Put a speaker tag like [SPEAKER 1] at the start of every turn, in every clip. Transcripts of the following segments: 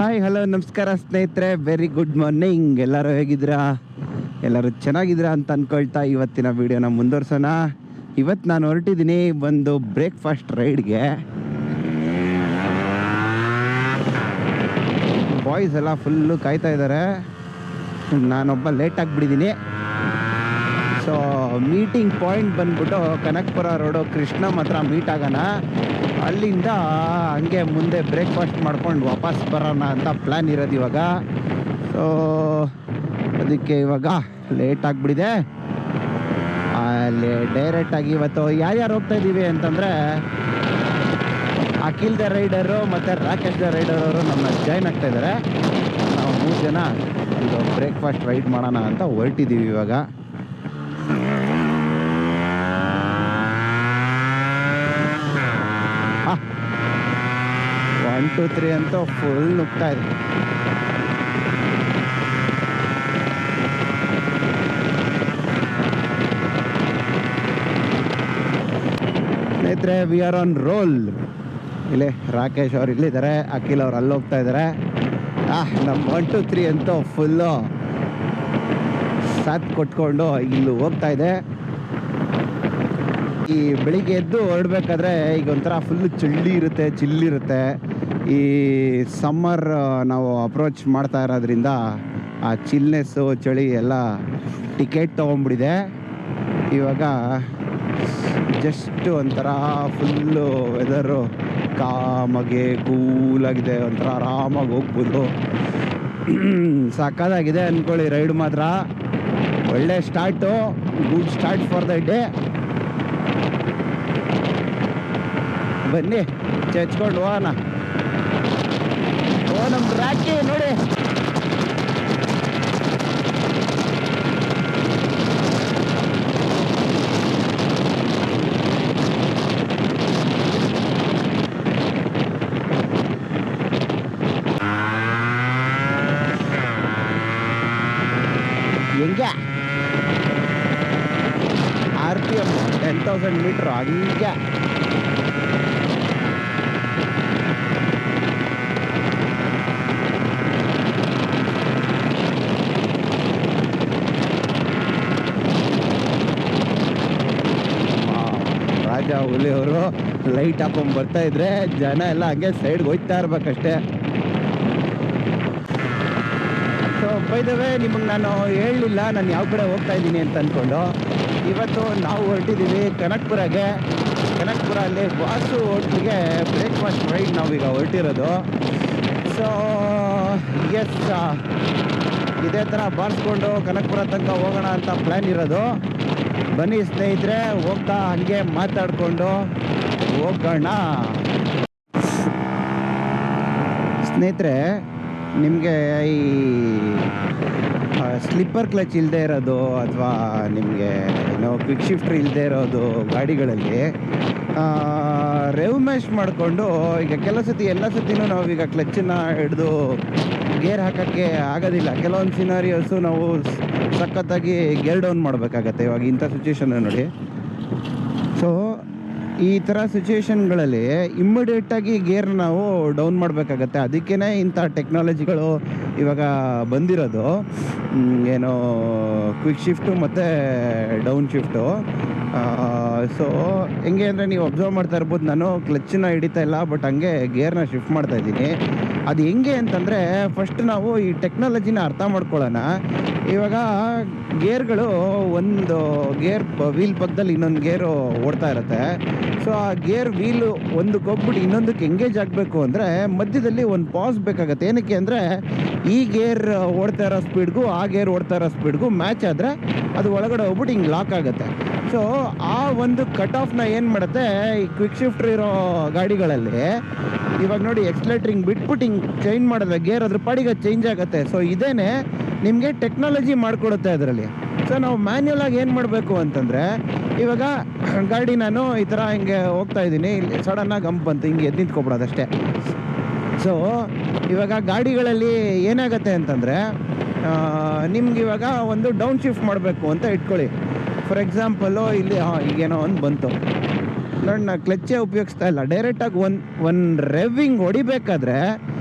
[SPEAKER 1] Hi hello ನಮಸ್ಕಾರ ಸ್ನೇಹಿತರೆ, very good morning. ಎಲ್ಲರೂ ಹೇಗಿದ್ದೀರಾ? ಎಲ್ಲರೂ ಚೆನ್ನಾಗಿದ್ದೀರಾ ಅಂತ ಅಂದ್ಕೊಳ್ತಾ ಇವತ್ತಿನ ವೀಡಿಯೋನ ಮುಂದುವರ್ಸೋಣ. ಇವತ್ತು ನಾನು ಹೊರಟಿದ್ದೀನಿ ಒಂದು ಬ್ರೇಕ್ಫಾಸ್ಟ್ ರೈಡ್ಗೆ. ಬಾಯ್ಸ್ ಎಲ್ಲ ಫುಲ್ಲು ಕಾಯ್ತಾ ಇದ್ದಾರೆ. ನಾನೊಬ್ಬ ಲೇಟ್ ಆಗಿಬಿಟ್ಟಿದ್ದೀನಿ. ಸೊ ಮೀಟಿಂಗ್ ಪಾಯಿಂಟ್ ಬಂದ್ಬಿಟ್ಟು ಕನಕಪುರ ರೋಡು ಕೃಷ್ಣ ಮಾತ್ರ ಮೀಟ್ ಆಗೋಣ. ಅಲ್ಲಿಂದ ಹಂಗೆ ಮುಂದೆ ಬ್ರೇಕ್ಫಾಸ್ಟ್ ಮಾಡ್ಕೊಂಡು ವಾಪಸ್ ಬರೋಣ ಅಂತ ಪ್ಲ್ಯಾನ್ ಇರೋದು ಇವಾಗ. ಸೊ ಅದಕ್ಕೆ ಇವಾಗ ಲೇಟ್ ಆಗಿಬಿಟ್ಟಿದೆ. ಅಲ್ಲಿ ಡೈರೆಕ್ಟಾಗಿ ಇವತ್ತು ಯಾರ್ಯಾರು ಹೋಗ್ತಾ ಇದ್ದೀವಿ ಅಂತಂದರೆ, ಅಖಿಲ್ ದ ರೈಡರು ಮತ್ತು ರಾಕೇಶ್ ದ ರೈಡರ್ ಅವರು ನಮ್ಮ ಜಾಯ್ನ್ ಆಗ್ತಾ ಇದ್ದಾರೆ. ನಾವು 3 ಜನ ಇದು ಬ್ರೇಕ್ಫಾಸ್ಟ್ ರೈಡ್ ಮಾಡೋಣ ಅಂತ ಹೊರಟಿದ್ದೀವಿ ಇವಾಗ. 1 2 3 ಅಂತ ಫುಲ್ ನುಗ್ತಾ ಇದೆ. ಸ್ನೇಹಿತರೆ, ವಿ ಆರ್ ಆನ್ ರೋಲ್. ಇಲ್ಲೇ ರಾಕೇಶ್ ಅವ್ರು ಇಲ್ಲಿದ್ದಾರೆ, ಅಖಿಲ್ ಅವ್ರು ಅಲ್ಲಿ ಹೋಗ್ತಾ ಇದ್ದಾರೆ. ನಮ್ಮ 1 2 3 ಅಂತೂ ಫುಲ್ಲು ಸಾಥ್ ಕೊಟ್ಕೊಂಡು ಇಲ್ಲಿ ಹೋಗ್ತಾ ಇದೆ. ಈ ಬೆಳಿಗ್ಗೆ ಎದ್ದು ಹೊರಡ್ಬೇಕಾದ್ರೆ ಈಗ ಒಂಥರ ಫುಲ್ಲು ಚಿಲ್ಲಿರುತ್ತೆ. ಈ ಸಮ್ಮರ್ ನಾವು ಅಪ್ರೋಚ್ ಮಾಡ್ತಾ ಇರೋದ್ರಿಂದ ಆ ಚಿಲ್ನೆಸ್ಸು ಚಳಿ ಎಲ್ಲ ಟಿಕೆಟ್ ತೊಗೊಂಡ್ಬಿಟ್ಟಿದೆ. ಇವಾಗ ಜಸ್ಟ್ ಒಂಥರ ಫುಲ್ಲು ವೆದರು ಕಾಮಗೆ ಕೂಲಾಗಿದೆ, ಒಂಥರ ಆರಾಮಾಗಿ ಹೋಗ್ಬೋದು. ಸಕ್ಕತ್ತಾಗಿದೆ ಅಂದ್ಕೊಳ್ಳಿ. ರೈಡ್ ಮಾತ್ರ ಒಳ್ಳೆ start, good start for the day. ಬನ್ನಿ ಚೆಚ್ಕೊಂಡು ಹೋಗೋಣ. ನಮ್ಮ ರಾಕಿ ನೋಡಿ, ಹೆಂಗೆ RPM 10,000 ಮೀಟ್ರ್ ಹಂಗೆ. ರಾಜ ಹುಲಿ ಅವರು ಲೈಟ್ ಹಾಕೊಂಡು ಬರ್ತಾ ಇದ್ರೆ ಜನ ಎಲ್ಲ ಹಂಗೆ ಸೈಡ್ಗೆ ಹೋಗ್ತಾ ಇರ್ಬೇಕಷ್ಟೇ. ಸೊ ಬೈ ದ ವೇ, ನಿಮಗೆ ನಾನು ಹೇಳಲಿಲ್ಲ ನಾನು ಯಾವ ಕಡೆ ಹೋಗ್ತಾ ಇದ್ದೀನಿ ಅಂತ ಅಂದ್ಕೊಂಡು. ಇವತ್ತು ನಾವು ಹೊರಟಿದ್ದೀವಿ ಕನಕಪುರಗೆ. ಕನಕಪುರ ಅಲ್ಲಿ ವಾಸು ಹೋಟ್ಲಿಗೆ ಬ್ರೇಕ್ಫಾಸ್ಟ್ ರೈಡ್ ನಾವೀಗ ಹೊರಟಿರೋದು. ಸೊ ಎಸ್, ಇದೇ ಥರ ಬಾರಿಸ್ಕೊಂಡು ಕನಕಪುರ ತನಕ ಹೋಗೋಣ ಅಂತ ಪ್ಲ್ಯಾನ್ ಇರೋದು. ಬನ್ನಿ ಸ್ನೇಹಿತರೆ, ಹೋಗ್ತಾ ಹಾಗೆ ಮಾತಾಡಿಕೊಂಡು ಹೋಗೋಣ. ಸ್ನೇಹಿತರೆ, ನಿಮಗೆ ಈ ಸ್ಲಿಪ್ಪರ್ ಕ್ಲಚ್ ಇಲ್ಲದೆ ಇರೋದು ಅಥವಾ ನಿಮಗೆ ಏನೋ ಕ್ವಿಕ್ ಶಿಫ್ಟ್ರ್ ಇಲ್ಲದೆ ಇರೋದು ಗಾಡಿಗಳಲ್ಲಿ ರೆವ್ ಮ್ಯಾಶ್ ಮಾಡಿಕೊಂಡು ಈಗ ಎಲ್ಲ ಸತಿನೂ ನಾವೀಗ ಕ್ಲಚ್ಚನ್ನು ಹಿಡಿದು ಗೇರ್ ಹಾಕೋಕ್ಕೆ ಆಗೋದಿಲ್ಲ. ಕೆಲವೊಂದು ಸಿನಾರಿಯೋಸು ನಾವು ಸಖತ್ತಾಗಿ ಗೇರ್ ಡೌನ್ ಮಾಡಬೇಕಾಗತ್ತೆ. ಇವಾಗ ಇಂಥ ಸಿಚುವೇಶನ್ ನೋಡಿ. ಸೊ ಈ ಥರ ಸಿಚುವೇಶನ್ಗಳಲ್ಲಿ ಇಮ್ಮಿಡಿಯೇಟಾಗಿ ಗೇರ್ ನಾವು ಡೌನ್ ಮಾಡಬೇಕಾಗತ್ತೆ. ಅದಕ್ಕೇ ಇಂಥ ಟೆಕ್ನಾಲಜಿಗಳು ಇವಾಗ ಬಂದಿರೋದು. ಏನೋ ಕ್ವಿಕ್ ಶಿಫ್ಟು ಮತ್ತು ಡೌನ್ ಶಿಫ್ಟು. ಸೊ ಹೆಂಗೆ ಅಂದರೆ, ನೀವು ಅಬ್ಸರ್ವ್ ಮಾಡ್ತಾ ಇರ್ಬೋದು, ನಾನು ಕ್ಲಚ್ಚನ್ನ ಹಿಡಿತಾ ಇಲ್ಲ, ಬಟ್ ಹಂಗೆ ಗೇರ್ನ ಶಿಫ್ಟ್ ಮಾಡ್ತಾ ಇದ್ದೀನಿ. ಅದು ಹೆಂಗೆ ಅಂತಂದರೆ, ಫಸ್ಟ್ ನಾವು ಈ ಟೆಕ್ನಾಲಜಿನ ಅರ್ಥ ಮಾಡ್ಕೊಳ್ಳೋಣ. ಇವಾಗ ಗೇರ್ಗಳು, ಒಂದು ಗೇರ್ ವೀಲ್ ಪಕ್ಕದಲ್ಲಿ ಇನ್ನೊಂದು ಗೇರು ಓಡ್ತಾ ಇರುತ್ತೆ. ಸೊ ಆ ಗೇರ್ ವೀಲು ಒಂದಕ್ಕೆ ಹೋಗ್ಬಿಟ್ಟು ಇನ್ನೊಂದಕ್ಕೆ ಎಂಗೇಜ್ ಆಗಬೇಕು ಅಂದರೆ ಮಧ್ಯದಲ್ಲಿ ಒಂದು ಪಾಸ್ ಬೇಕಾಗುತ್ತೆ. ಏನಕ್ಕೆ ಅಂದರೆ, ಈ ಗೇರ್ ಓಡ್ತಾ ಇರೋ ಸ್ಪೀಡ್ಗೂ ಆ ಗೇರ್ ಓಡ್ತಾ ಇರೋ ಸ್ಪೀಡ್ಗೂ ಮ್ಯಾಚ್ ಆದರೆ ಅದು ಒಳಗಡೆ ಹೋಗ್ಬಿಟ್ಟು ಹಿಂಗೆ ಲಾಕ್ ಆಗುತ್ತೆ. ಸೊ ಆ ಒಂದು ಕಟ್ ಆಫ್ನ ಏನು ಮಾಡುತ್ತೆ, ಈ ಕ್ವಿಕ್ ಶಿಫ್ಟ್ರ್ ಇರೋ ಗಾಡಿಗಳಲ್ಲಿ ಇವಾಗ ನೋಡಿ, ಎಕ್ಸ್ಲೇಟ್ರಿಂಗ್ ಬಿಟ್ಬಿಟ್ಟು ಹಿಂಗೆ ಚೇಂಜ್ ಮಾಡಿದ್ರೆ ಗೇರ್ ಅದ್ರ ಪಾಡಿಗೆ ಚೇಂಜ್ ಆಗುತ್ತೆ. ಸೊ ಇದೇನೆ ನಿಮಗೆ ಟೆಕ್ನಾಲಜಿ ಮಾಡಿಕೊಡುತ್ತೆ ಅದರಲ್ಲಿ. ಸೊ ನಾವು ಮ್ಯಾನ್ಯಲಾಗಿ ಏನು ಮಾಡಬೇಕು ಅಂತಂದರೆ, ಇವಾಗ ಗಾಡಿ ನಾನು ಈ ಥರ ಹಿಂಗೆ ಹೋಗ್ತಾ ಇದ್ದೀನಿ, ಇಲ್ಲಿ ಸಡನ್ನಾಗಿ ಗಂಪ್ ಬಂತು, ಹಿಂಗೆ ಎದ್ದು ನಿಂತ್ಕೊಬಿಡೋದಷ್ಟೇ. ಸೊ ಇವಾಗ ಗಾಡಿಗಳಲ್ಲಿ ಏನಾಗುತ್ತೆ ಅಂತಂದರೆ, ನಿಮ್ಗೆ ಇವಾಗ ಒಂದು ಡೌನ್ ಶಿಫ್ಟ್ ಮಾಡಬೇಕು ಅಂತ ಇಟ್ಕೊಳ್ಳಿ. ಫಾರ್ ಎಕ್ಸಾಂಪಲ್ಲು ಇಲ್ಲಿ ಈಗೇನೋ ಒಂದು ಬಂತು, ನೋಡಿ, ನಾನು ಕ್ಲಚ್ಚೇ ಉಪಯೋಗಿಸ್ತಾ ಇಲ್ಲ. ಡೈರೆಕ್ಟಾಗಿ ಒಂದು ರೆವ್ವಿಂಗ್ ಹೊಡಿಬೇಕಾದ್ರೆ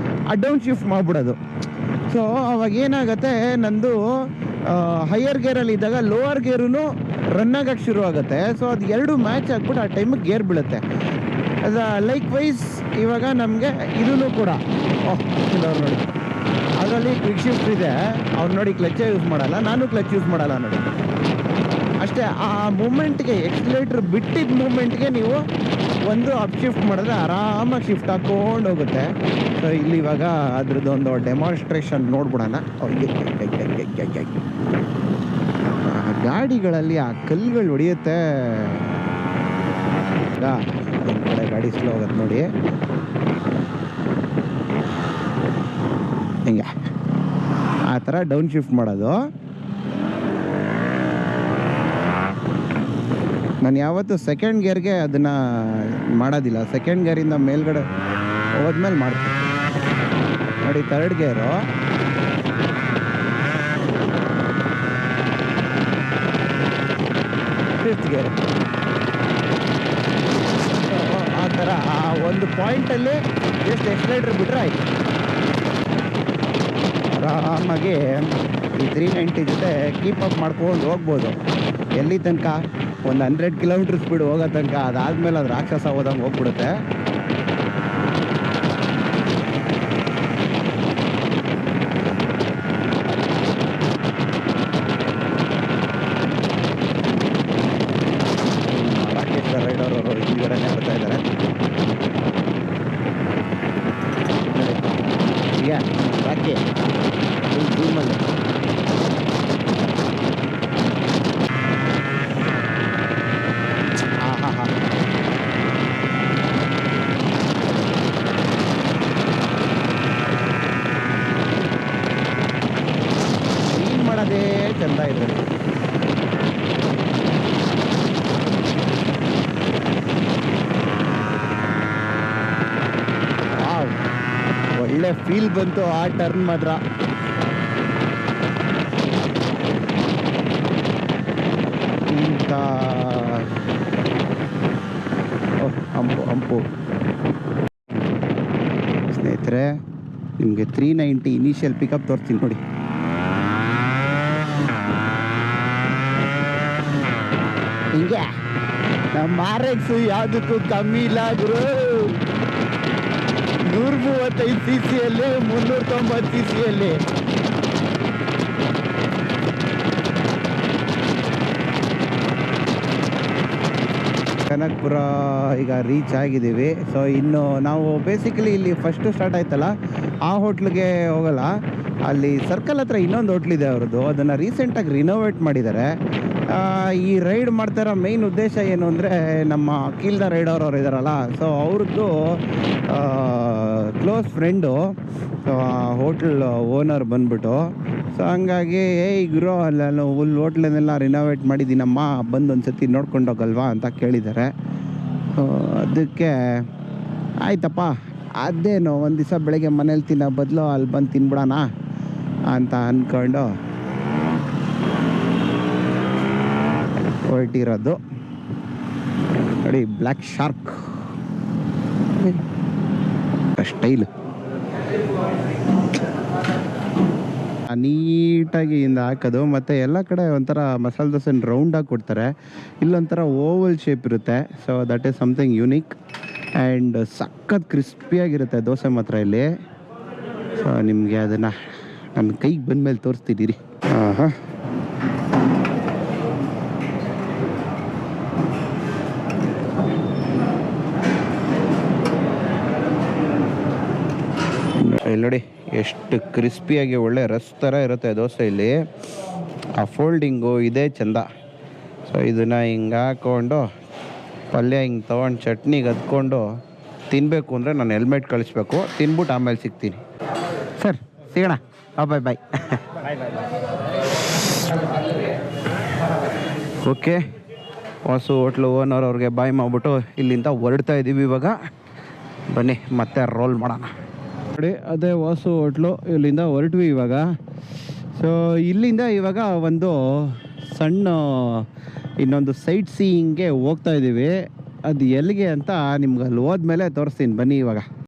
[SPEAKER 1] ಡೌನ್ ಶಿಫ್ಟ್ ಮಾಡಿಬಿಡೋದು. ಸೊ ಅವಾಗ ಏನಾಗುತ್ತೆ, ನಂದು ಹೈಯರ್ ಗೇರಲ್ಲಿ ಇದ್ದಾಗ ಲೋವರ್ ಗೇರೂ ರನ್ ಆಗಕ್ಕೆ ಶುರು ಆಗುತ್ತೆ. ಸೊ ಅದು ಎರಡು ಮ್ಯಾಚ್ ಆಗ್ಬಿಟ್ಟು ಆ ಟೈಮಿಗೆ ಗೇರ್ ಬೀಳುತ್ತೆ. ಅದು ಲೈಕ್ ವೈಸ್ ಇವಾಗ ನಮಗೆ ಇದೂ ಕೂಡ ಕೆಲವ್ರು ನೋಡಿ ಅದರಲ್ಲಿ ಕ್ವಿಕ್ ಶಿಫ್ಟ್ ಇದೆ, ಅವ್ರು ನೋಡಿ ಕ್ಲಚ್ಚೇ ಯೂಸ್ ಮಾಡಲ್ಲ, ನಾನು ಕ್ಲಚ್ ಯೂಸ್ ಮಾಡಲ್ಲ ನೋಡಿ. ಅಷ್ಟೇ, ಆ ಮೂಮೆಂಟ್ಗೆ ಎಕ್ಸಿಲೇಟ್ರ್ ಬಿಟ್ಟಿದ್ದ ಮೂಮೆಂಟ್ಗೆ ನೀವು ಒಂದು ಅಪ್ ಶಿಫ್ಟ್ ಮಾಡಿದ್ರೆ ಆರಾಮಾಗಿ ಶಿಫ್ಟ್ ಹಾಕ್ಕೊಂಡು ಹೋಗುತ್ತೆ. ಸೊ ಇಲ್ಲಿ ಇವಾಗ ಅದ್ರದ್ದು ಒಂದು ಡೆಮಾನ್ಸ್ಟ್ರೇಷನ್ ನೋಡ್ಬಿಡೋಣ. ಗಾಡಿಗಳಲ್ಲಿ ಆ ಕಲ್ಲುಗಳು ಹೊಡೆಯುತ್ತೆ. ಒಂದು ಕಡೆ ಗಾಡಿ ಸ್ಲೋ ಹೋಗುತ್ತೆ ನೋಡಿ, ಹಿಂಗೆ ಆ ಥರ ಡೌನ್ ಶಿಫ್ಟ್ ಮಾಡೋದು. ನಾನು ಯಾವತ್ತೂ ಸೆಕೆಂಡ್ ಗೇರ್ಗೆ ಅದನ್ನು ಮಾಡೋದಿಲ್ಲ. ಸೆಕೆಂಡ್ ಗೇರಿಂದ ಮೇಲ್ಗಡೆ ಹೋದ್ಮೇಲೆ ಮಾಡ್ತೀನಿ ನೋಡಿ. ಥರ್ಡ್ ಗೇರು, ಫಿಫ್ತ್ ಗೇರ್, ಆ ಥರ ಆ ಒಂದು ಪಾಯಿಂಟಲ್ಲಿ ಎಷ್ಟು ಎಕ್ಸಲೇಟ್ರ್ ಬಿಟ್ಟರೆ ಆಯಿತು. ಆರಾಮಾಗಿ ಈ 390 ಜೊತೆ ಕೀಪ್ ಅಪ್ ಮಾಡ್ಕೊಂಡು ಹೋಗ್ಬೋದು. ಎಲ್ಲಿ ತನಕ ಒಂದು 100 ಕಿಲೋಮೀಟರ್ ಸ್ಪೀಡ್ ಹೋಗೋ ತನಕ. ಅದಾದಮೇಲೆ ಅದು ರಾಕ್ಷಸ ಹೋದಂಗೆ ಹೋಗ್ಬಿಡುತ್ತೆ. ರಾಕೇಶ್ ರೈಡರ್ ಅವರು ಹಿಂದ್ಗಡೆನೇ ಬರ್ತಾ ಇದ್ದಾರೆ. ಈಗ ರಾಕಿ ಜೂಮಲ್ಲಿ ಕ್ಲೀನ್ ಮಾಡೋದೇ ಚೆಂದ ಇದೆ. ಒಳ್ಳೆ ಫೀಲ್ ಬಂತು ಆ ಟರ್ನ್ ಮಾತ್ರ. ಇಂಥ ಹಂಪು ಸ್ನೇಹಿತರೆ, ನಿಮಗೆ 390 ಇನಿಷಿಯಲ್ ಪಿಕಪ್ ತೋರಿಸ್ತೀನಿ ನೋಡಿ. ಹಿಂಗೆ ನಮ್ಮ RX ಯಾವುದಕ್ಕೂ ಕಮ್ಮಿ ಇಲ್ಲ ಗುರು. 135 cc-ಯಲ್ಲಿ 390 cc-ಯಲ್ಲಿ ಕನಕಪುರ ಈಗ ರೀಚ್ ಆಗಿದ್ದೀವಿ. ಸೊ ಇನ್ನು ನಾವು ಬೇಸಿಕಲಿ ಇಲ್ಲಿ ಫಸ್ಟು ಸ್ಟಾರ್ಟ್ ಆಯ್ತಲ್ಲ ಆ ಹೋಟ್ಲಿಗೆ ಹೋಗಲ್ಲ. ಅಲ್ಲಿ ಸರ್ಕಲ್ ಹತ್ರ ಇನ್ನೊಂದು ಹೋಟ್ಲಿದೆ ಅವ್ರದ್ದು, ಅದನ್ನು ರೀಸೆಂಟಾಗಿ ರಿನೋವೇಟ್ ಮಾಡಿದ್ದಾರೆ. ಈ ರೈಡ್ ಮಾಡ್ತಾರೋ ಮೇಯ್ನ್ ಉದ್ದೇಶ ಏನು ಅಂದರೆ, ನಮ್ಮ ಅಖಿಲ್ದ ರೈಡರ್ ಅವ್ರು ಇದ್ದಾರಲ್ಲ, ಸೊ ಅವ್ರದ್ದು ಕ್ಲೋಸ್ ಫ್ರೆಂಡು ಹೋಟ್ಲ್ ಓನರ್ ಬಂದ್ಬಿಟ್ಟು. ಸೊ ಹಂಗಾಗಿ ಗುರು ಅಲ್ಲ ಫುಲ್ ಹೋಟ್ಲನ್ನೆಲ್ಲ ರಿನೋವೇಟ್ ಮಾಡಿದ್ದೀನಮ್ಮ, ಬಂದು ಒಂದು ಸತಿ ನೋಡ್ಕೊಂಡೋಗಲ್ವಾ ಅಂತ ಕೇಳಿದ್ದಾರೆ. ಅದಕ್ಕೆ ಆಯ್ತಪ್ಪ, ಅದೇನು ಒಂದು ದಿವಸ ಬೆಳಗ್ಗೆ ಮನೇಲಿ ತಿನ್ನೋ ಬದಲು ಅಲ್ಲಿ ಬಂದು ತಿನ್ಬಿಡೋಣ ಅಂತ ಅಂದ್ಕೊಂಡು ಹೊರಟಿರೋದು ನೋಡಿ. ಬ್ಲ್ಯಾಕ್ ಶಾರ್ಕ್ ಸ್ಟೈಲ್ ನೀಟಾಗಿ ಇಂದ ಹಾಕೋದು. ಮತ್ತು ಎಲ್ಲ ಕಡೆ ಒಂಥರ ಮಸಾಲೆ ದೋಸೆನ ರೌಂಡಾಗಿ ಕೊಡ್ತಾರೆ, ಇಲ್ಲೊಂಥರ ಓವಲ್ ಶೇಪ್ ಇರುತ್ತೆ. So that is something unique and ಸಖತ್ ಕ್ರಿಸ್ಪಿಯಾಗಿರುತ್ತೆ ದೋಸೆ ಮಾತ್ರ ಇಲ್ಲಿ. ಸೊ ನಿಮಗೆ ಅದನ್ನು ನನ್ನ ಕೈಗೆ ಬಂದಮೇಲೆ ತೋರಿಸ್ತಿದ್ದೀರಿ. ಹಾಂ ಇಲ್ಲಿ ನೋಡಿ ಎಷ್ಟು ಕ್ರಿಸ್ಪಿಯಾಗಿ ಒಳ್ಳೆ ರಸ್ ಥರ ಇರುತ್ತೆ ದೋಸೆ ಇಲ್ಲಿ. ಆ ಫೋಲ್ಡಿಂಗು ಇದೇ ಚೆಂದ. ಸೊ ಇದನ್ನು ಹಿಂಗೆ ಹಾಕ್ಕೊಂಡು ಪಲ್ಯ ಹಿಂಗೆ ತೊಗೊಂಡು ಚಟ್ನಿಗೆ ಹದ್ಕೊಂಡು ತಿನ್ನಬೇಕು ಅಂದರೆ ನಾನು ಹೆಲ್ಮೆಟ್ ಕಳಿಸ್ಬೇಕು. ತಿನ್ಬಿಟ್ಟು ಆಮೇಲೆ ಸಿಗ್ತೀನಿ ಸರ್. ಸಿಗೋಣ. ಬಾಯ್ ಬಾಯ್. ಓಕೆ, ವಾಸು ಹೋಟ್ಲು ಓನರ್ ಅವ್ರಿಗೆ ಬಾಯ್ ಮಾಡಿಬಿಟ್ಟು ಇಲ್ಲಿಂದ ಹೊರಡ್ತಾ ಇದ್ದೀವಿ ಇವಾಗ. ಬನ್ನಿ ಮತ್ತೆ ರೋಲ್ ಮಾಡೋಣ. ನೋಡಿ ಅದೇ ವಾಸು ಹೋಟ್ಲು, ಇಲ್ಲಿಂದ ಹೊರಟ್ವಿ ಇವಾಗ. ಸೊ ಇಲ್ಲಿಂದ ಇವಾಗ ಒಂದು ಸಣ್ಣ ಇನ್ನೊಂದು ಸೈಟ್ ಸೀಯಿಂಗ್ಗೆ ಹೋಗ್ತಾ ಇದ್ದೀವಿ. ಅದು ಎಲ್ಲಿಗೆ ಅಂತ ನಿಮ್ಗೆ ಅಲ್ಲಿ ಹೋದ್ಮೇಲೆ ತೋರಿಸ್ತೀನಿ ಬನ್ನಿ ಇವಾಗ.